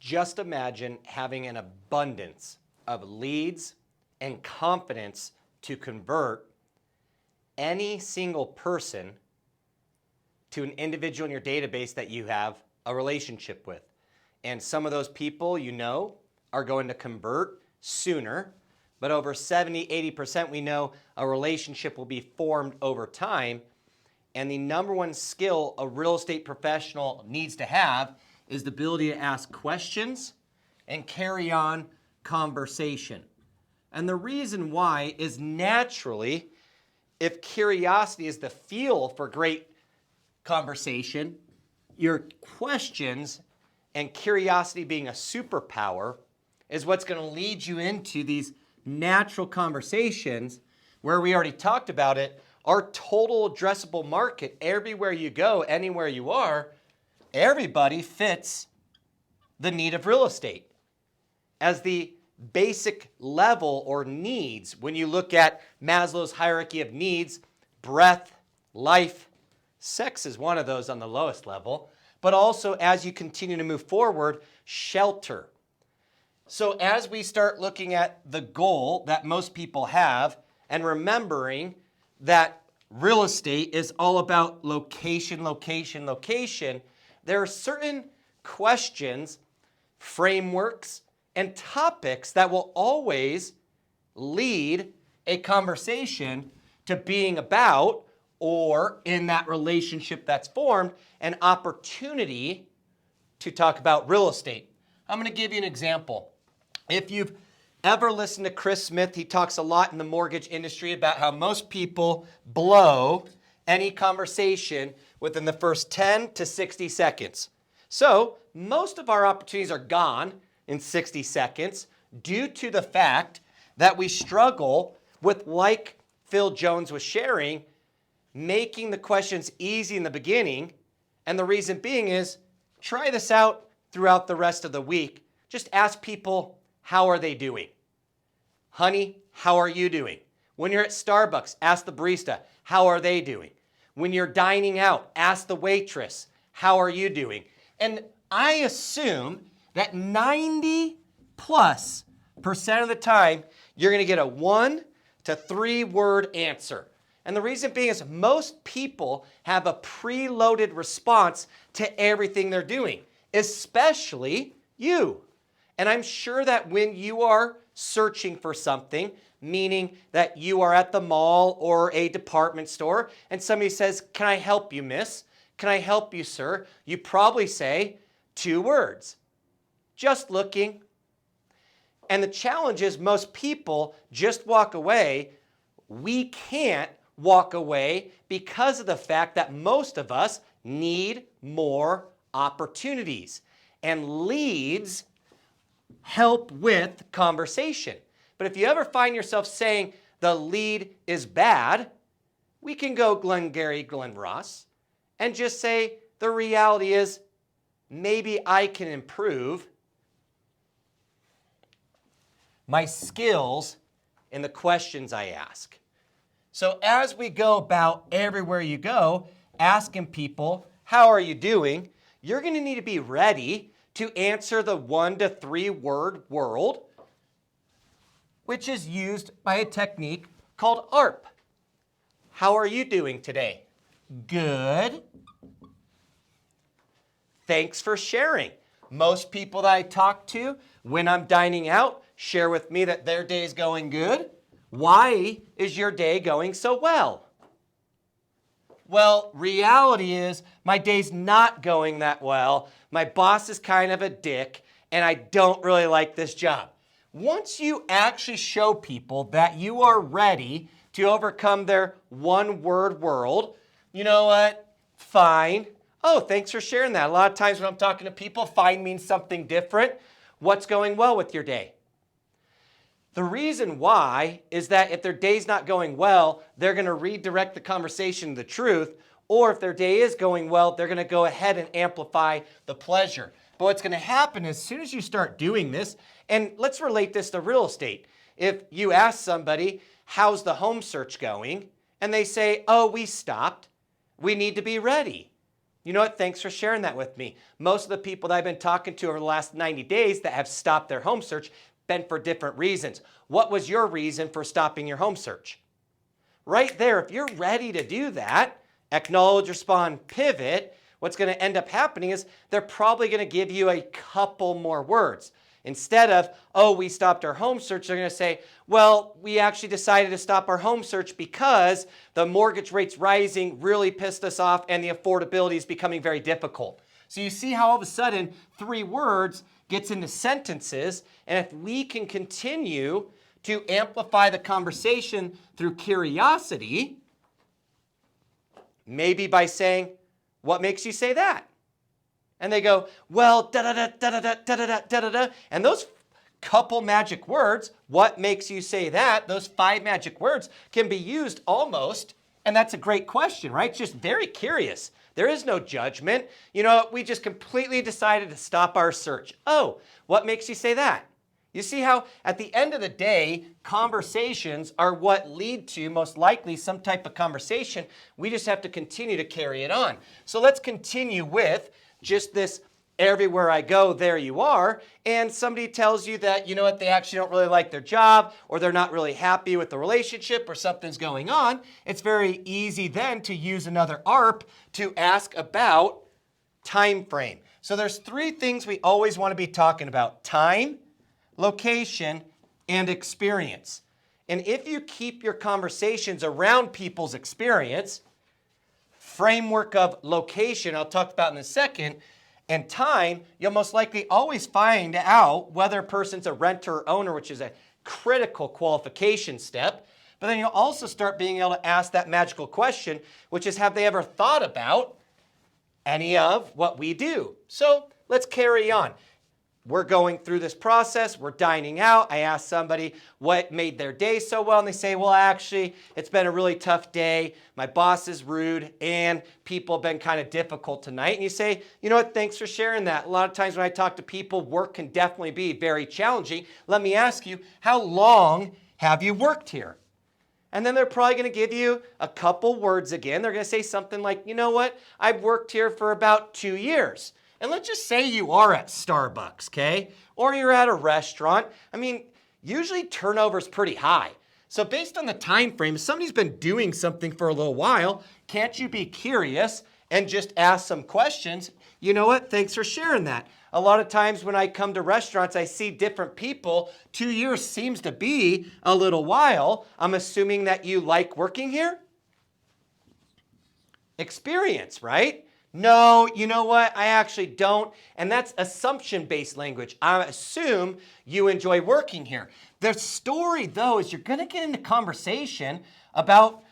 Just imagine having an abundance of leads and confidence to convert any single person to an individual in your database that you have a relationship with. And some of those people you know are going to convert sooner, but over 70, 80% we know a relationship will be formed over time. And the number one skill a real estate professional needs to have is the ability to ask questions and carry on conversation. And the reason why is naturally, if curiosity is the fuel for great conversation, your questions and curiosity being a superpower is what's going to lead you into these natural conversations where we already talked about it. Our total addressable market, everywhere you go, anywhere you are, everybody fits the need of real estate. As the basic level or needs, when you look at Maslow's hierarchy of needs, breath, life, sex is one of those on the lowest level, but also as you continue to move forward, shelter. So as we start looking at the goal that most people have and remembering that real estate is all about location, location, location, there are certain questions, frameworks, and topics that will always lead a conversation to being about or in that relationship that's formed, an opportunity to talk about real estate. I'm going to give you an example. If you've ever listened to Chris Smith, he talks a lot in the mortgage industry about how most people blow any conversation within the first 10 to 60 seconds. So most of our opportunities are gone in 60 seconds due to the fact that we struggle with, like Phil Jones was sharing, making the questions easy in the beginning. And the reason being is, try this out throughout the rest of the week. Just ask people, how are they doing? Honey, how are you doing? When you're at Starbucks, ask the barista, how are they doing? When you're dining out, ask the waitress, how are you doing? And I assume that 90+% of the time, you're going to get a 1 to 3 word answer. And the reason being is most people have a preloaded response to everything they're doing, especially you. And I'm sure that when you are searching for something, meaning that you are at the mall or a department store and somebody says, "Can I help you, miss? Can I help you, sir?" You probably say 2 words, "Just looking." And the challenge is most people just walk away. We can't walk away because of the fact that most of us need more opportunities. And leads help with conversation. But if you ever find yourself saying the lead is bad, we can go Glengarry Glen Ross and just say the reality is maybe I can improve my skills in the questions I ask. So as we go about everywhere you go, asking people, how are you doing? You're going to need to be ready to answer the 1 to 3 word world, which is used by a technique called ARP. How are you doing today? Good. Thanks for sharing. Most people that I talk to when I'm dining out share with me that their day is going good. Why is your day going so well? Well, reality is my day's not going that well. My boss is kind of a dick, and I don't really like this job. Once you actually show people that you are ready to overcome their one-word world, you know what? Fine. Oh, thanks for sharing that. A lot of times when I'm talking to people, fine means something different. What's going well with your day? The reason why is that if their day's not going well, they're going to redirect the conversation to the truth, or if their day is going well, they're going to go ahead and amplify the pleasure. But what's going to happen as soon as you start doing this, and let's relate this to real estate. If you ask somebody, how's the home search going? And they say, oh, we stopped. We need to be ready. You know what? Thanks for sharing that with me. Most of the people that I've been talking to over the last 90 days that have stopped their home search been for different reasons. What was your reason for stopping your home search? Right there, if you're ready to do that, acknowledge, respond, pivot, what's going to end up happening is they're probably going to give you a couple more words. Instead of, oh, we stopped our home search, they're going to say, well, we actually decided to stop our home search because the mortgage rates rising really pissed us off and the affordability is becoming very difficult. So you see how all of a sudden 3 words gets into sentences, and if we can continue to amplify the conversation through curiosity, maybe by saying, what makes you say that? And they go, well, da-da-da-da-da-da-da-da-da-da. And those couple magic words, what makes you say that, those 5 magic words can be used almost, and that's a great question, right? It's just very curious. There is no judgment. You know, we just completely decided to stop our search. Oh, what makes you say that? You see how at the end of the day, conversations are what lead to most likely some type of conversation. We just have to continue to carry it on. So let's continue with just this everywhere I go, there you are, and somebody tells you that, you know what, they actually don't really like their job, or they're not really happy with the relationship, or something's going on. It's very easy then to use another ARP to ask about time frame. So there's 3 things we always want to be talking about: time, location, and experience. And if you keep your conversations around people's experience, framework of location, I'll talk about in a second, and time, you'll most likely always find out whether a person's a renter or owner, which is a critical qualification step. But then you'll also start being able to ask that magical question, which is, have they ever thought about any of what we do? So let's carry on. We're going through this process, we're dining out. I asked somebody what made their day so well, and they say, well, actually, it's been a really tough day. My boss is rude, and people have been kind of difficult tonight. And you say, you know what, thanks for sharing that. A lot of times when I talk to people, work can definitely be very challenging. Let me ask you, how long have you worked here? And then they're probably going to give you a couple words again. They're going to say something like, you know what, I've worked here for about 2 years. And let's just say you are at Starbucks, okay? Or you're at a restaurant. I mean, usually turnover is pretty high. So based on the time frame, if somebody's been doing something for a little while, can't you be curious and just ask some questions? You know what? Thanks for sharing that. A lot of times when I come to restaurants, I see different people. 2 years seems to be a little while. I'm assuming that you like working here? Experience, right? No, you know what? I actually don't. And that's assumption-based language. I assume you enjoy working here. The story, though, is you're going to get into conversation about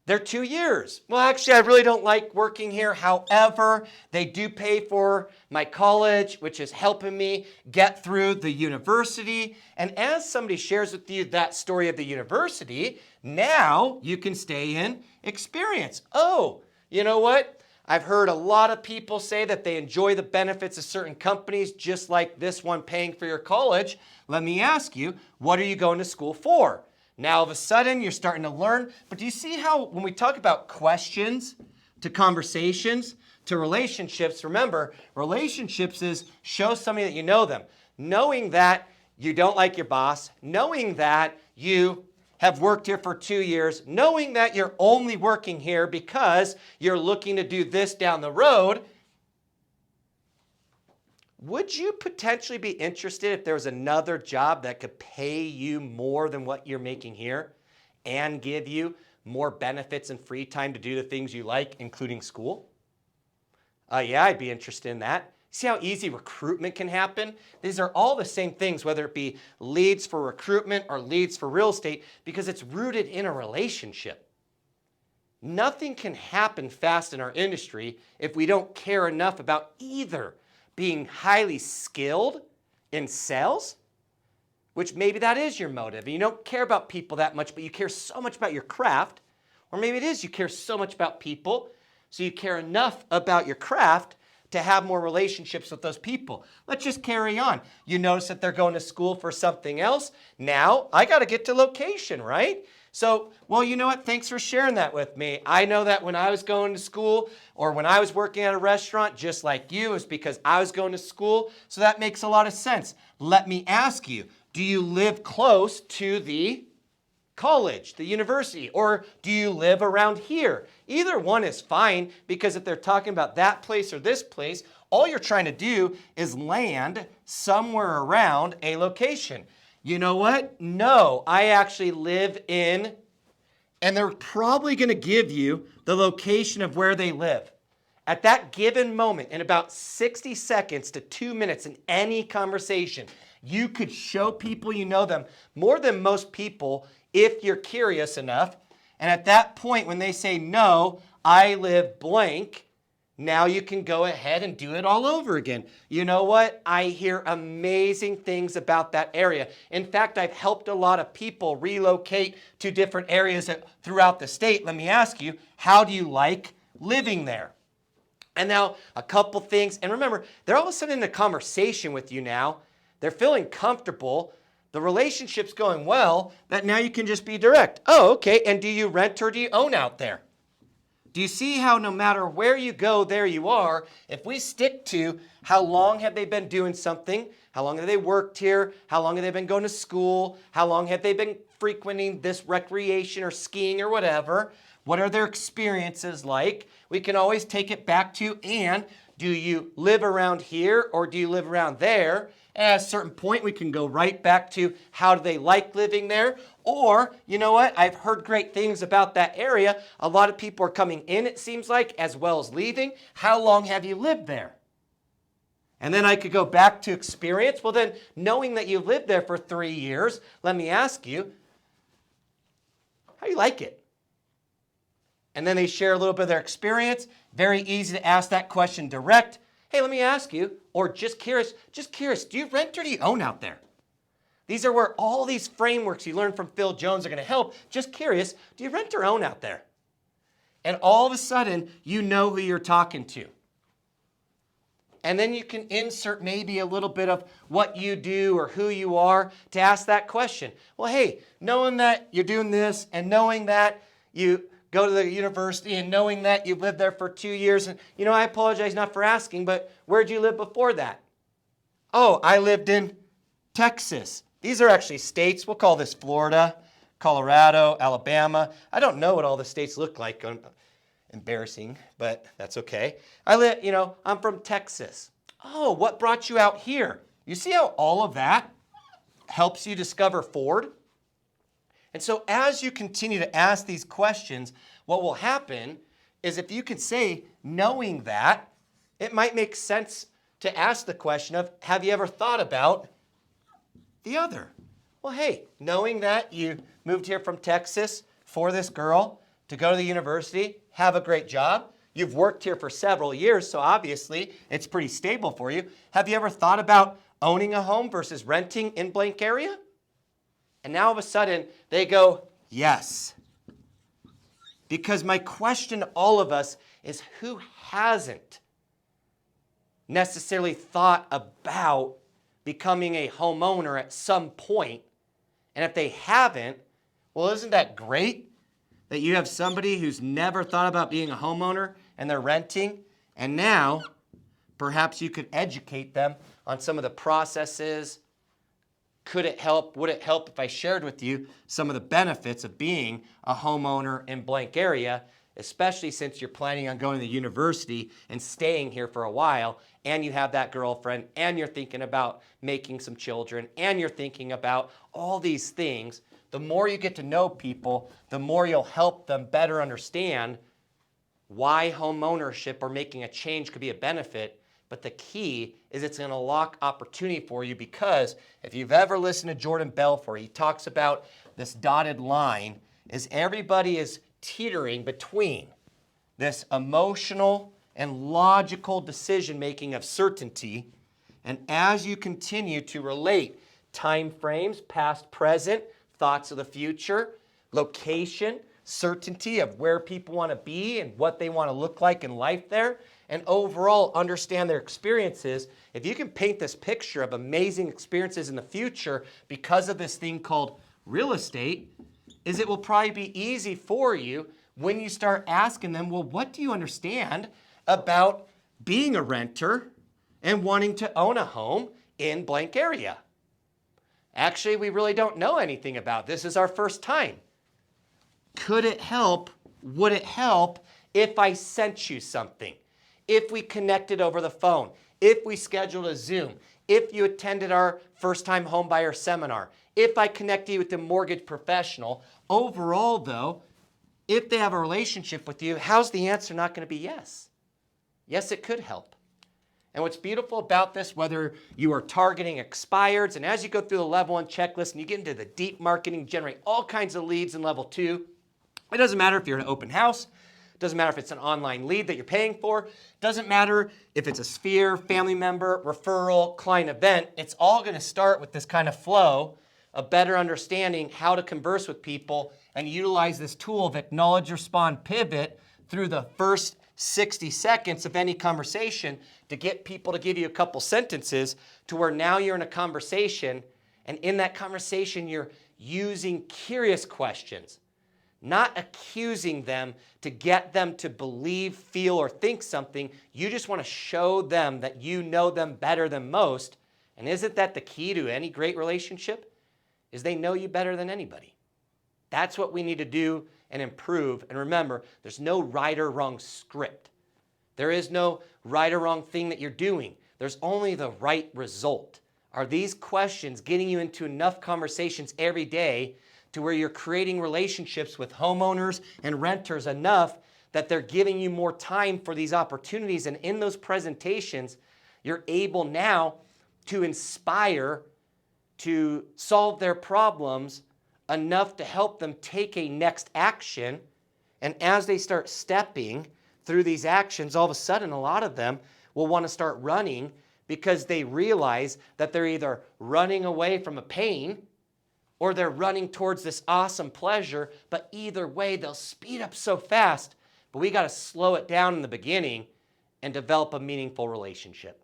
their 2 years. Well, actually, I really don't like working here. However, they do pay for my college, which is helping me get through the university. And as somebody shares with you that story of the university, now you can stay in experience. Oh, you know what? I've heard a lot of people say that they enjoy the benefits of certain companies, just like this one paying for your college. Let me ask you, what are you going to school for? Now, all of a sudden, you're starting to learn. But do you see how when we talk about questions to conversations to relationships, remember, relationships is show somebody that you know them. Knowing that you don't like your boss, knowing that you have worked here for 2 years, knowing that you're only working here because you're looking to do this down the road, would you potentially be interested if there was another job that could pay you more than what you're making here and give you more benefits and free time to do the things you like, including school? Yeah, I'd be interested in that. See how easy recruitment can happen? These are all the same things, whether it be leads for recruitment or leads for real estate, because it's rooted in a relationship. Nothing can happen fast in our industry if we don't care enough about either being highly skilled in sales, which maybe that is your motive, and you don't care about people that much, but you care so much about your craft, or maybe it is you care so much about people, so you care enough about your craft to have more relationships with those people. Let's just carry on. You notice that they're going to school for something else. Now, I got to get to location, right? So, well, you know what? Thanks for sharing that with me. I know that when I was going to school or when I was working at a restaurant, just like you, it's because I was going to school. So that makes a lot of sense. Let me ask you, do you live close to the college, the university, or do you live around here? Either one is fine, because if they're talking about that place or this place, all you're trying to do is land somewhere around a location. You know what? No, I actually live in, and they're probably going to give you the location of where they live. At that given moment, in about 60 seconds to 2 minutes in any conversation, you could show people you know them more than most people if you're curious enough. And at that point, when they say, no, I live blank, now you can go ahead and do it all over again. You know what? I hear amazing things about that area. In fact, I've helped a lot of people relocate to different areas throughout the state. Let me ask you, how do you like living there? And now a couple things. And remember, they're all of a sudden in a conversation with you now. They're feeling comfortable. The relationship's going well, that now you can just be direct. Oh, okay. And do you rent or do you own out there? Do you see how no matter where you go, there you are? If we stick to how long have they been doing something, how long have they worked here, how long have they been going to school, how long have they been frequenting this recreation or skiing or whatever, what are their experiences like? We can always take it back to, and do you live around here or do you live around there? And at a certain point, we can go right back to how do they like living there? Or, you know what, I've heard great things about that area. A lot of people are coming in, it seems like, as well as leaving. How long have you lived there? And then I could go back to experience. Well, then, knowing that you lived there for 3 years, let me ask you, how do you like it? And then they share a little bit of their experience. Very easy to ask that question direct. Hey, let me ask you, or just curious, do you rent or do you own out there? These are where all these frameworks you learn from Phil Jones are going to help. Just curious, do you rent or own out there? And all of a sudden, you know who you're talking to. And then you can insert maybe a little bit of what you do or who you are to ask that question. Well, hey, knowing that you're doing this and knowing that you go to the university and knowing that you've lived there for 2 years. And, you know, I apologize not for asking, but where'd you live before that? Oh, I lived in Texas. These are actually states. We'll call this Florida, Colorado, Alabama. I don't know what all the states look like. Embarrassing, but that's okay. I'm from Texas. Oh, what brought you out here? You see how all of that helps you discover Ford? And so as you continue to ask these questions, what will happen is if you can say, knowing that, it might make sense to ask the question of, have you ever thought about the other? Well, hey, knowing that you moved here from Texas for this girl to go to the university, have a great job. You've worked here for several years, so obviously it's pretty stable for you. Have you ever thought about owning a home versus renting in blank area? And now all of a sudden, they go, yes. Because my question to all of us is, who hasn't necessarily thought about becoming a homeowner at some point? And if they haven't, well, isn't that great that you have somebody who's never thought about being a homeowner and they're renting? And now, perhaps you could educate them on some of the processes. Could it help? Would it help if I shared with you some of the benefits of being a homeowner in blank area, especially since you're planning on going to the university and staying here for a while, and you have that girlfriend, and you're thinking about making some children, and you're thinking about all these things. The more you get to know people, the more you'll help them better understand why home ownership or making a change could be a benefit. But the key is it's going to unlock opportunity for you, because if you've ever listened to Jordan Belfort, he talks about this dotted line is everybody is teetering between this emotional and logical decision making of certainty. And as you continue to relate time frames, past, present, thoughts of the future, location, certainty of where people want to be and what they want to look like in life there, and overall understand their experiences, if you can paint this picture of amazing experiences in the future because of this thing called real estate, is it will probably be easy for you when you start asking them, well, what do you understand about being a renter and wanting to own a home in blank area? Actually, we really don't know anything about this. This is our first time. Could it help? Would it help if I sent you something? If we connected over the phone? If we scheduled a Zoom? If you attended our first-time homebuyer seminar? If I connected you with the mortgage professional? Overall, though, if they have a relationship with you, how's the answer not going to be yes? Yes, it could help. And what's beautiful about this, whether you are targeting expireds, and as you go through the level 1 checklist and you get into the deep marketing, generate all kinds of leads in level 2, it doesn't matter if you're an open house, it doesn't matter if it's an online lead that you're paying for, it doesn't matter if it's a sphere, family member, referral, client event, it's all going to start with this kind of flow of better understanding how to converse with people and utilize this tool of acknowledge, respond, pivot through the first 60 seconds of any conversation to get people to give you a couple sentences to where now you're in a conversation, and in that conversation you're using curious questions, not accusing them to get them to believe, feel, or think something. You just want to show them that you know them better than most. And isn't that the key to any great relationship? Is they know you better than anybody. That's what we need to do and improve. And remember, there's no right or wrong script. There is no right or wrong thing that you're doing. There's only the right result. Are these questions getting you into enough conversations every day to where you're creating relationships with homeowners and renters enough that they're giving you more time for these opportunities? And in those presentations, you're able now to inspire, to solve their problems enough to help them take a next action. And as they start stepping through these actions, all of a sudden, a lot of them will want to start running because they realize that they're either running away from a pain or they're running towards this awesome pleasure. But either way, they'll speed up so fast. But we got to slow it down in the beginning and develop a meaningful relationship.